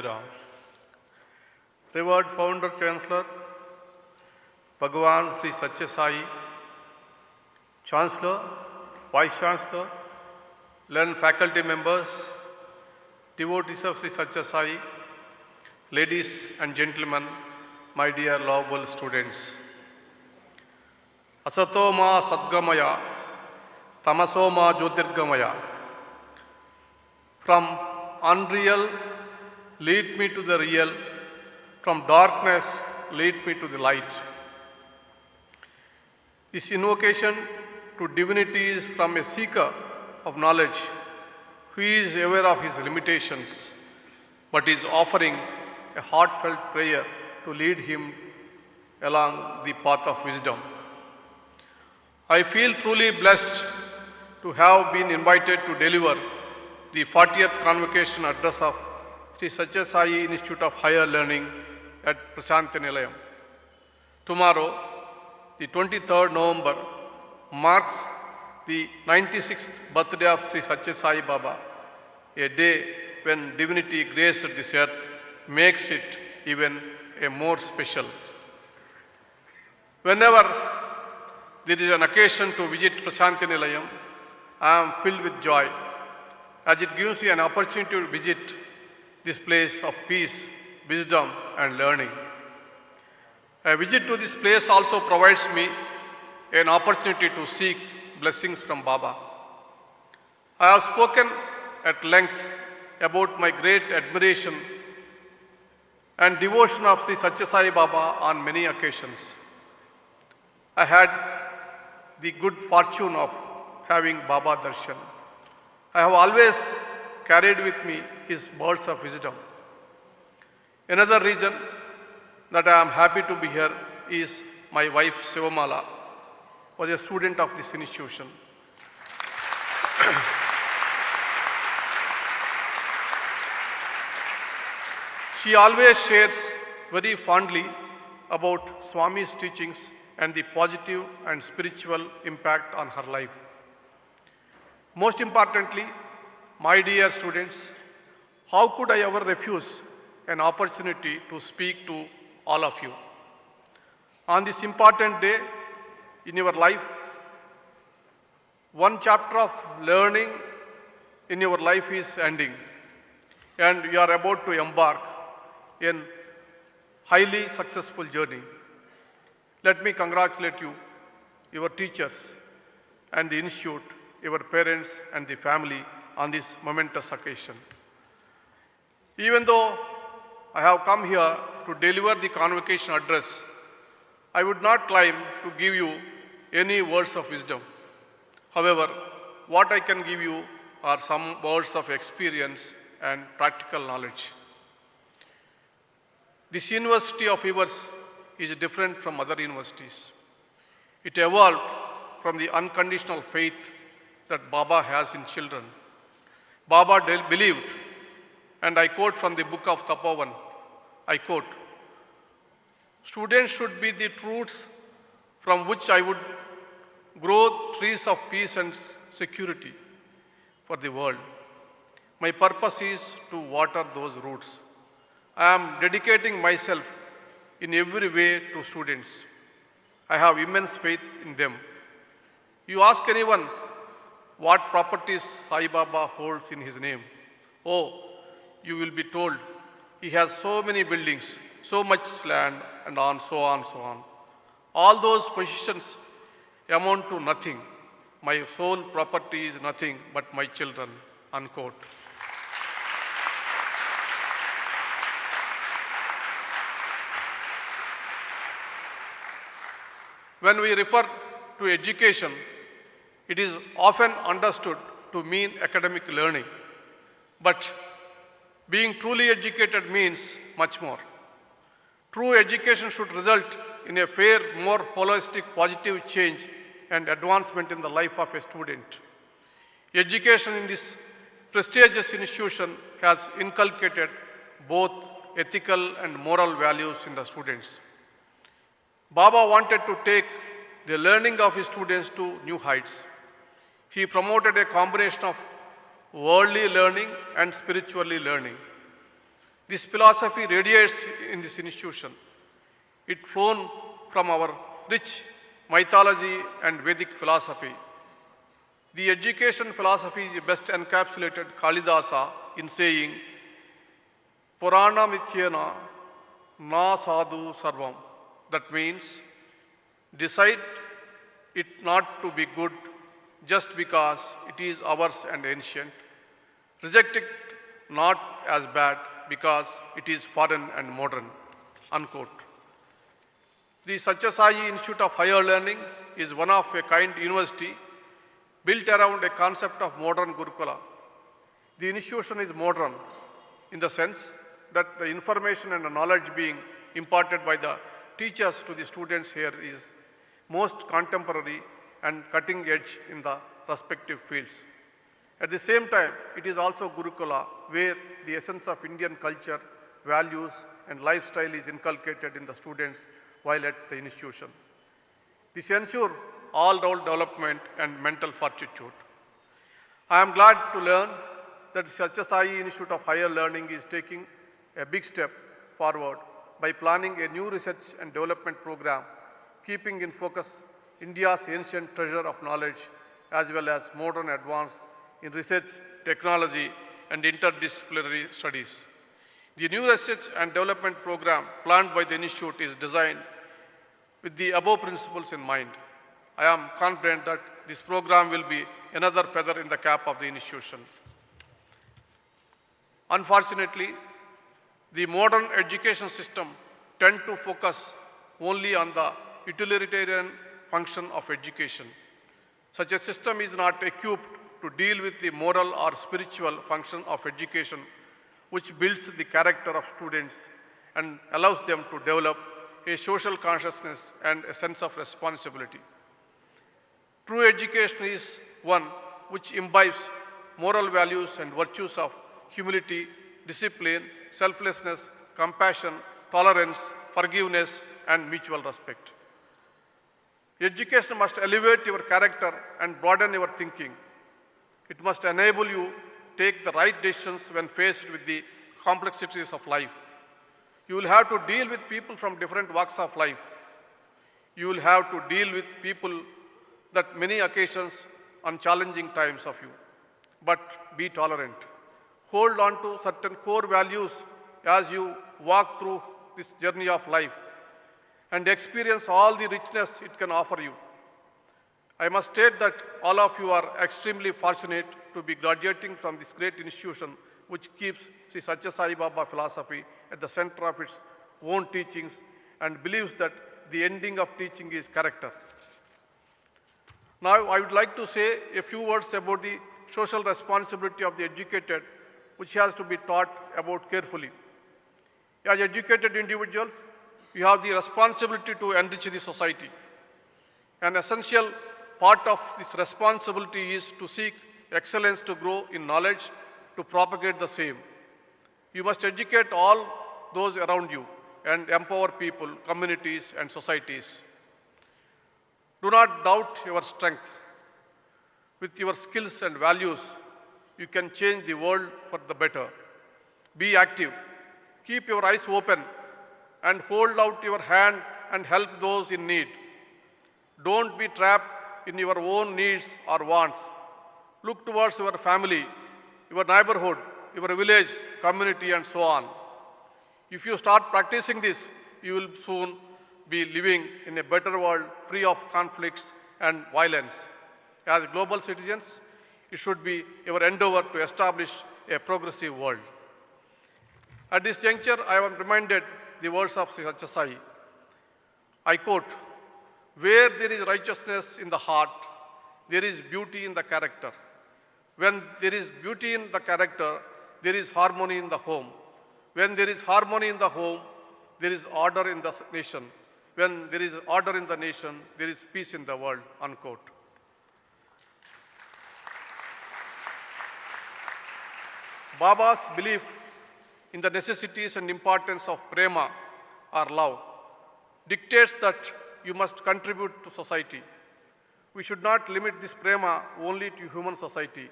Sai Ram. Revered Founder Chancellor, Bhagavan Sri Satya Sai, Chancellor, Vice Chancellor, learned faculty members, devotees of Sri Satya Sai, ladies and gentlemen, my dear lovable students. Asato ma sadgamaya, tamaso ma jyotirgamaya. From unreal, lead me to the real. From darkness, lead me to the light. This invocation to divinity is from a seeker of knowledge who is aware of his limitations, but is offering a heartfelt prayer to lead him along the path of wisdom. I feel truly blessed to have been invited to deliver the 40th Convocation Address of Sri Satya Sai Institute of Higher Learning at Prasanthi Nilayam. Tomorrow, the 23rd November, marks the 96th birthday of Sri Satya Sai Baba, a day when divinity graced this earth makes it even a more special. Whenever there is an occasion to visit Prasanthi Nilayam, I am filled with joy, as it gives you an opportunity to visit this place of peace, wisdom, and learning. A visit to this place also provides me an opportunity to seek blessings from Baba. I have spoken at length about my great admiration and devotion of Sri Satya Sai Baba on many occasions. I had the good fortune of having Baba Darshan. I have always carried with me his words of wisdom. Another reason that I am happy to be here is my wife Sivamala was a student of this institution. She always shares very fondly about Swami's teachings and the positive and spiritual impact on her life. Most importantly, my dear students, how could I ever refuse an opportunity to speak to all of you? On this important day in your life, one chapter of learning in your life is ending, and you are about to embark in highly successful journey. Let me congratulate you, your teachers and the institute, your parents and the family on this momentous occasion. Even though I have come here to deliver the convocation address, I would not claim to give you any words of wisdom. However, what I can give you are some words of experience and practical knowledge. This university of yours is different from other universities. It evolved from the unconditional faith that Baba has in children. Baba believed, and I quote from the book of Tapovan, I quote, "Students should be the roots from which I would grow trees of peace and security for the world. My purpose is to water those roots. I am dedicating myself in every way to students. I have immense faith in them. You ask anyone what properties Sai Baba holds in his name. Oh, you will be told he has so many buildings, so much land, and so on. All those possessions amount to nothing. My sole property is nothing but my children," unquote. When we refer to education, it is often understood to mean academic learning. But being truly educated means much more. True education should result in a fair, more holistic, positive change and advancement in the life of a student. Education in this prestigious institution has inculcated both ethical and moral values in the students. Baba wanted to take the learning of his students to new heights. He promoted a combination of worldly learning and spiritually learning. This philosophy radiates in this institution. It flown from our rich mythology and Vedic philosophy. The education philosophy is best encapsulated Kalidasa in saying, Purana Mithyena na sadhu sarvam. That means, decide it not to be good just because it is ours and ancient. Reject it not as bad because it is foreign and modern. Unquote. The Satyasai Institute of Higher Learning is one of a kind university built around a concept of modern Gurukula. The institution is modern in the sense that the information and the knowledge being imparted by the teachers to the students here is most contemporary and cutting edge in the respective fields. At the same time, it is also Gurukula, where the essence of Indian culture, values, and lifestyle is inculcated in the students while at the institution. This ensures all-round development and mental fortitude. I am glad to learn that Satyasai Institute of Higher Learning is taking a big step forward by planning a new research and development program, keeping in focus India's ancient treasure of knowledge as well as modern advance in research, technology, and interdisciplinary studies. The new research and development program planned by the Institute is designed with the above principles in mind. I am confident that this program will be another feather in the cap of the institution. Unfortunately, the modern education system tends to focus only on the utilitarian function of education. Such a system is not equipped to deal with the moral or spiritual function of education, which builds the character of students and allows them to develop a social consciousness and a sense of responsibility. True education is one which imbibes moral values and virtues of humility, discipline, selflessness, compassion, tolerance, forgiveness, and mutual respect. Education must elevate your character and broaden your thinking. It must enable you take the right decisions when faced with the complexities of life. You will have to deal with people from different walks of life. You will have to deal with people that many occasions on challenging times of you. But be tolerant. Hold on to certain core values as you walk through this journey of life and experience all the richness it can offer you. I must state that all of you are extremely fortunate to be graduating from this great institution which keeps Sri Satya Sai Baba philosophy at the center of its own teachings and believes that the ending of teaching is character. Now, I would like to say a few words about the social responsibility of the educated, which has to be thought about carefully. As educated individuals, we have the responsibility to enrich the society. An essential part of this responsibility is to seek excellence to grow in knowledge, to propagate the same. You must educate all those around you and empower people, communities, and societies. Do not doubt your strength. With your skills and values, you can change the world for the better. Be active. Keep your eyes open and hold out your hand and help those in need. Don't be trapped in your own needs or wants. Look towards your family, your neighborhood, your village, community, and so on. If you start practicing this, you will soon be living in a better world free of conflicts and violence. As global citizens, it should be your endeavor to establish a progressive world. At this juncture, I am reminded the words of Sri Satya Sai. I quote, "Where there is righteousness in the heart, there is beauty in the character. When there is beauty in the character, there is harmony in the home. When there is harmony in the home, there is order in the nation. When there is order in the nation, there is peace in the world," unquote. Baba's belief in the necessities and importance of prema or love dictates that you must contribute to society. We should not limit this prema only to human society,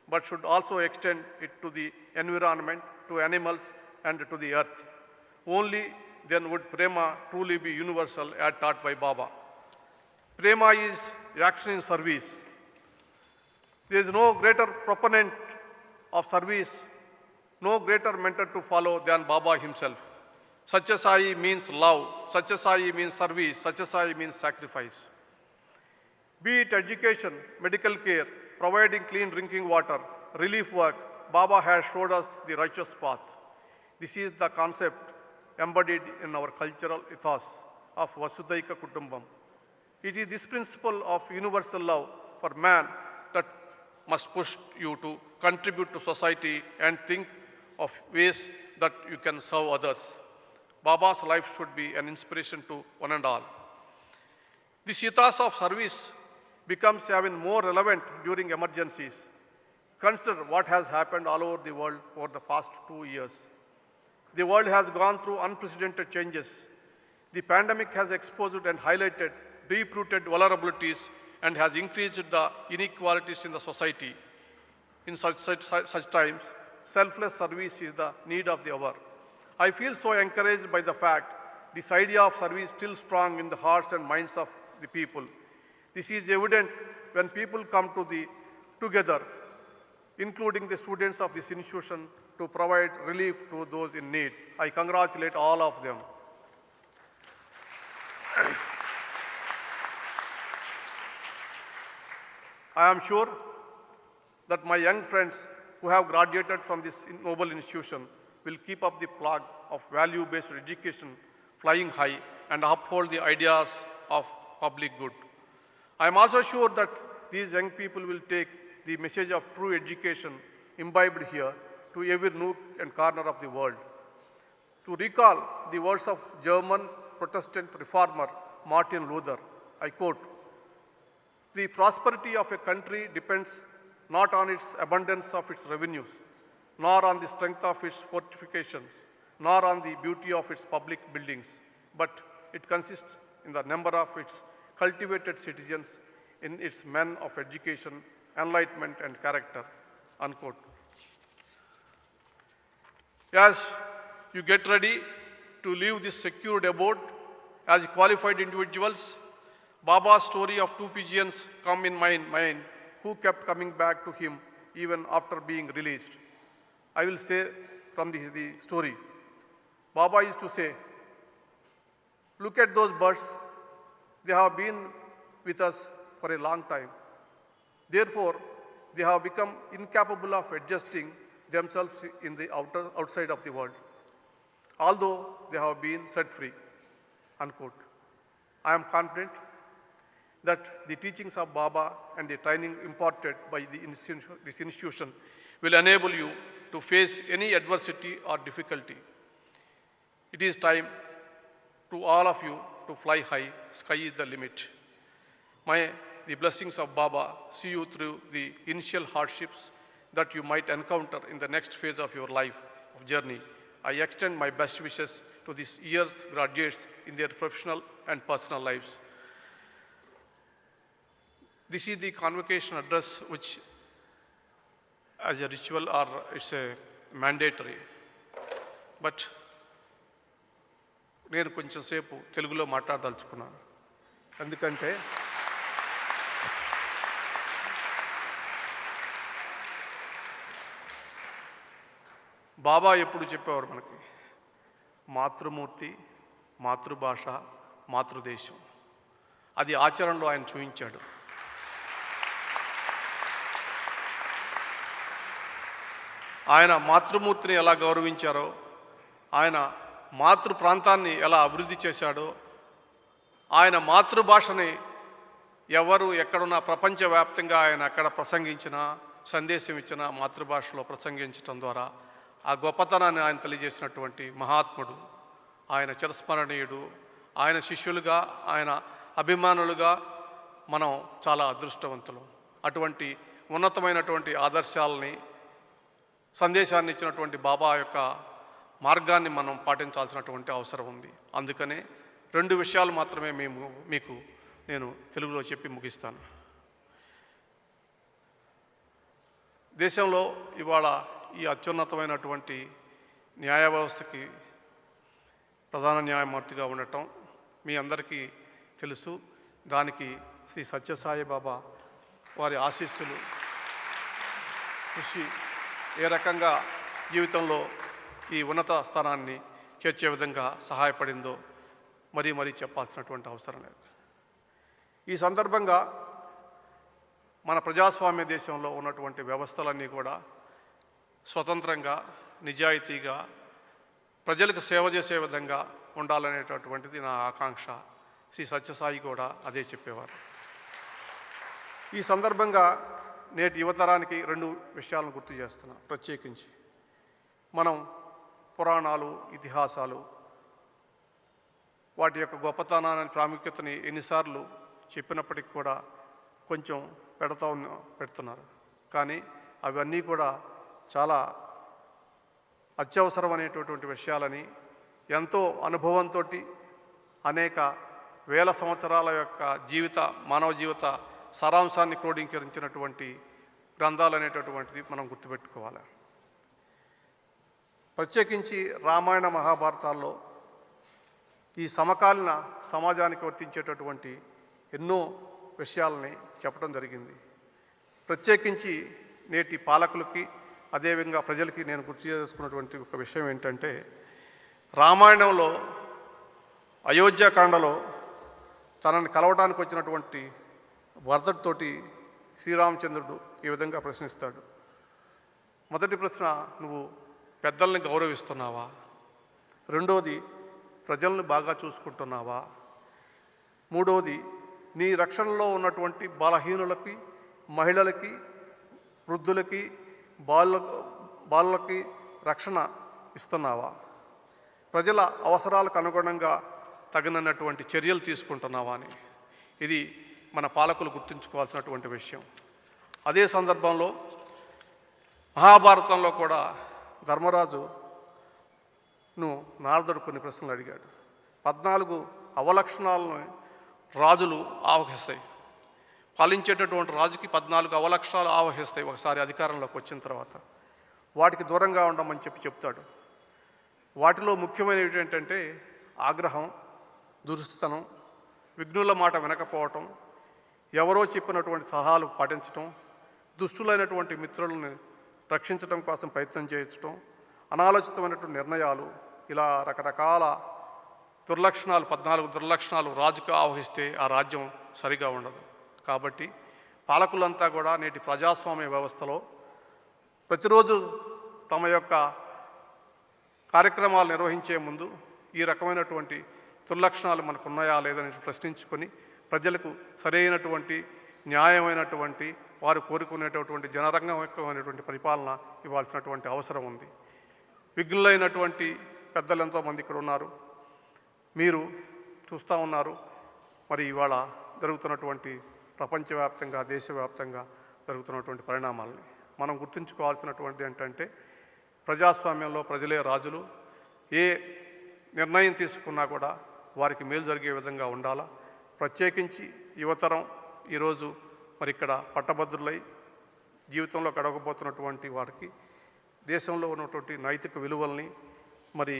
but should also extend it to the environment, to animals, and to the earth. Only then would prema truly be universal as taught by Baba. Prema is action in service. There is no greater proponent of service, no greater mentor to follow than Baba himself. Satya Sai means love, Satya Sai means service, Satya Sai means sacrifice. Be it education, medical care, providing clean drinking water, relief work, Baba has showed us the righteous path. This is the concept embodied in our cultural ethos of Vasudhaika Kutumbam. It is this principle of universal love for man that must push you to contribute to society and think of ways that you can serve others. Baba's life should be an inspiration to one and all. This ethos of service becomes even more relevant during emergencies. Consider what has happened all over the world over the past 2 years. The world has gone through unprecedented changes. The pandemic has exposed and highlighted deep-rooted vulnerabilities and has increased the inequalities in the society. In such times, selfless service is the need of the hour. I feel so encouraged by the fact this idea of service is still strong in the hearts and minds of the people. This is evident when people come together, including the students of this institution, to provide relief to those in need. I congratulate all of them. I am sure that my young friends who have graduated from this noble institution will keep up the flag of value-based education flying high and uphold the ideas of public good. I am also sure that these young people will take the message of true education imbibed here to every nook and corner of the world. To recall the words of German Protestant reformer Martin Luther, I quote, "The prosperity of a country depends not on its abundance of its revenues, nor on the strength of its fortifications, nor on the beauty of its public buildings, but it consists in the number of its cultivated citizens, in its men of education, enlightenment, and character." Unquote. As you get ready to leave this secured abode as qualified individuals, Baba's story of two pigeons come in my mind who kept coming back to him even after being released. I will say from the story. Baba used to say, "Look at those birds. They have been with us for a long time. Therefore, they have become incapable of adjusting themselves in the outside of the world, although they have been set free." Unquote. I am confident that the teachings of Baba and the training imparted by this institution will enable you to face any adversity or difficulty. It is time to all of you to fly high. Sky is the limit. May the blessings of Baba see you through the initial hardships that you might encounter in the next phase of your life of journey. I extend my best wishes to this year's graduates in their professional and personal lives. This is the convocation address, which as a ritual or it's a mandatory. But నేను కొంచెం సేపు తెలుగులో మాట్లాడదలుచుకున్నాను. ఎందుకంటే బాబా ఎప్పుడు చెప్పేవారు మనకి, మాతృమూర్తి, మాతృభాష, మాతృదేశం. అది ఆచరణలో ఆయన చూపించాడు. ఆయన మాతృమూర్తిని ఎలా గౌరవించారో, ఆయన మాతృ ప్రాంతాన్ని ఎలా అభివృద్ధి చేశాడో, ఆయన మాతృభాషని ఎవరు ఎక్కడున్నా ప్రపంచవ్యాప్తంగా ఆయన అక్కడ ప్రసంగించినా, సందేశం ఇచ్చినా మాతృభాషలో ప్రసంగించడం ద్వారా ఆ గొప్పతనాన్ని ఆయన తెలియజేసినటువంటి మహాత్ముడు, ఆయన చిరస్మరణీయుడు. ఆయన శిష్యులుగా, ఆయన అభిమానులుగా మనం చాలా అదృష్టవంతులు. అటువంటి ఉన్నతమైనటువంటి ఆదర్శాలని, సందేశాన్ని ఇచ్చినటువంటి బాబా యొక్క మార్గాన్ని మనం పాటించాల్సినటువంటి అవసరం ఉంది. అందుకనే 2 విషయాలు మాత్రమే మీకు నేను తెలుగులో చెప్పి ముగిస్తాను. దేశంలో ఇవాళ ఈ అత్యున్నతమైనటువంటి న్యాయ వ్యవస్థకి ప్రధాన న్యాయమూర్తిగా ఉండటం మీ అందరికీ తెలుసు. దానికి శ్రీ సత్యసాయి బాబా వారి ఆశీస్సులు, కృషి ఏ రకంగా జీవితంలో ఈ ఉన్నత స్థానాన్ని చేర్చే విధంగా సహాయపడిందో మరీ చెప్పాల్సినటువంటి అవసరం లేదు. ఈ సందర్భంగా మన ప్రజాస్వామ్య దేశంలో ఉన్నటువంటి వ్యవస్థలన్నీ కూడా స్వతంత్రంగా, నిజాయితీగా, ప్రజలకు సేవ చేసే విధంగా ఉండాలనేటటువంటిది నా ఆకాంక్ష. శ్రీ సత్యసాయి కూడా అదే చెప్పేవారు. ఈ సందర్భంగా నేటి యువతరానికి 2 విషయాలను గుర్తు చేస్తున్నా. ప్రత్యేకించి మనం పురాణాలు, ఇతిహాసాలు, వాటి యొక్క గొప్పతనాన్ని, ప్రాముఖ్యతని ఎన్నిసార్లు చెప్పినప్పటికీ కూడా కొంచెం పెడుతున్నారు. కానీ అవన్నీ కూడా చాలా అత్యవసరమైనటువంటి విషయాలని, ఎంతో అనుభవంతో అనేక వేల సంవత్సరాల యొక్క మానవ జీవిత సారాంశాన్ని క్రోడీకరించినటువంటి గ్రంథాలు అనేటటువంటిది మనం గుర్తుపెట్టుకోవాలి. ప్రత్యేకించి రామాయణ మహాభారతాల్లో ఈ సమకాలీన సమాజానికి వర్తించేటటువంటి ఎన్నో విషయాలని చెప్పడం జరిగింది. ప్రత్యేకించి నేటి పాలకులకి, అదేవిధంగా ప్రజలకి నేను గుర్తు చేసుకున్నటువంటి ఒక విషయం ఏంటంటే, రామాయణంలో అయోధ్యకాండలో తనని కలవడానికి వచ్చినటువంటి భరతుడితోటి శ్రీరామచంద్రుడు ఈ విధంగా ప్రశ్నిస్తాడు. మొదటి ప్రశ్న, నువ్వు పెద్దల్ని గౌరవిస్తున్నావా? రెండోది, ప్రజల్ని బాగా చూసుకుంటున్నావా? మూడవది, నీ రక్షణలో ఉన్నటువంటి బలహీనులకి, మహిళలకి, వృద్ధులకి, బాలులకి రక్షణ ఇస్తున్నావా? ప్రజల అవసరాలకు అనుగుణంగా తగినటువంటి చర్యలు తీసుకుంటున్నావా అని. ఇది మన పాలకులు గుర్తుంచుకోవాల్సినటువంటి విషయం. అదే సందర్భంలో మహాభారతంలో కూడా ధర్మరాజును నారదుడు కొన్ని ప్రశ్నలు అడిగాడు. 14 అవలక్షణాలను రాజులు ఆవహిస్తాయి. పాలించేటటువంటి రాజుకి 14 అవలక్షణాలు ఆవహిస్తాయి ఒకసారి అధికారంలోకి వచ్చిన తర్వాత. వాటికి దూరంగా ఉండమని చెప్తాడు. వాటిలో ముఖ్యమైనవి ఏంటంటే ఆగ్రహం, దురుస్తనం, విఘ్నుల మాట వినకపోవటం, ఎవరో చెప్పినటువంటి సలహాలు పాటించటం, దుష్టులైనటువంటి మిత్రులను రక్షించడం కోసం ప్రయత్నం చేయించటం, అనాలోచితమైనటువంటి నిర్ణయాలు, ఇలా రకరకాల దుర్లక్షణాలు, 14 దుర్లక్షణాలు రాజుకు ఆవహిస్తే ఆ రాజ్యం సరిగా ఉండదు. కాబట్టి పాలకులంతా కూడా నేటి ప్రజాస్వామ్య వ్యవస్థలో ప్రతిరోజు తమ యొక్క కార్యక్రమాలు నిర్వహించే ముందు ఈ రకమైనటువంటి దుర్లక్షణాలు మనకు ఉన్నాయా లేదని ప్రశ్నించుకొని ప్రజలకు సరైనటువంటి, న్యాయమైనటువంటి, వారు కోరుకునేటటువంటి జనరంగమైనటువంటి పరిపాలన ఇవ్వాల్సినటువంటి అవసరం ఉంది. విఘ్నులైనటువంటి పెద్దలు ఎంతోమంది ఇక్కడ ఉన్నారు. మీరు చూస్తూ ఉన్నారు మరి ఇవాళ జరుగుతున్నటువంటి ప్రపంచవ్యాప్తంగా, దేశవ్యాప్తంగా జరుగుతున్నటువంటి పరిణామాలని. మనం గుర్తుంచుకోవాల్సినటువంటిది ఏంటంటే, ప్రజాస్వామ్యంలో ప్రజలే రాజులు. ఏ నిర్ణయం తీసుకున్నా కూడా వారికి మేలు జరిగే విధంగా ఉండాలా. ప్రత్యేకించి యువతరం ఈరోజు మరి ఇక్కడ పట్టభద్రులై జీవితంలో గడవకపోతున్నటువంటి వారికి దేశంలో ఉన్నటువంటి నైతిక విలువల్ని, మరి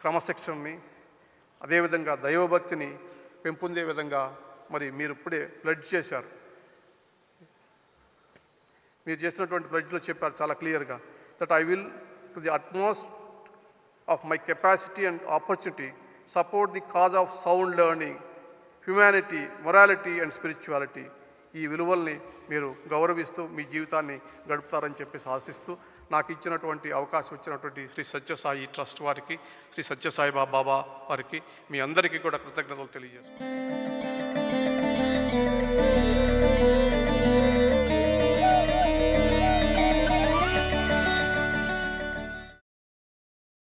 క్రమశిక్షణని, అదేవిధంగా దైవభక్తిని పెంపొందే విధంగా మరి మీరు ఇప్పుడే ప్లెడ్జ్ చేశారు. మీరు చేసినటువంటి ప్లెడ్జ్లో చెప్పారు చాలా క్లియర్గా, that I will to the utmost of my capacity and opportunity support the cause of sound learning, humanity, morality and spirituality. ఈ విలువల్ని మీరు గౌరవిస్తూ మీ జీవితాన్ని గడుపుతారని చెప్పేసి ఆశిస్తూ నాకు ఇచ్చినటువంటి అవకాశం ఇచ్చినటువంటి శ్రీ సత్యసాయి ట్రస్ట్ వారికి, శ్రీ సత్యసాయి బాబా వారికి, మీ అందరికీ కూడా కృతజ్ఞతలు తెలియజేస్తాను.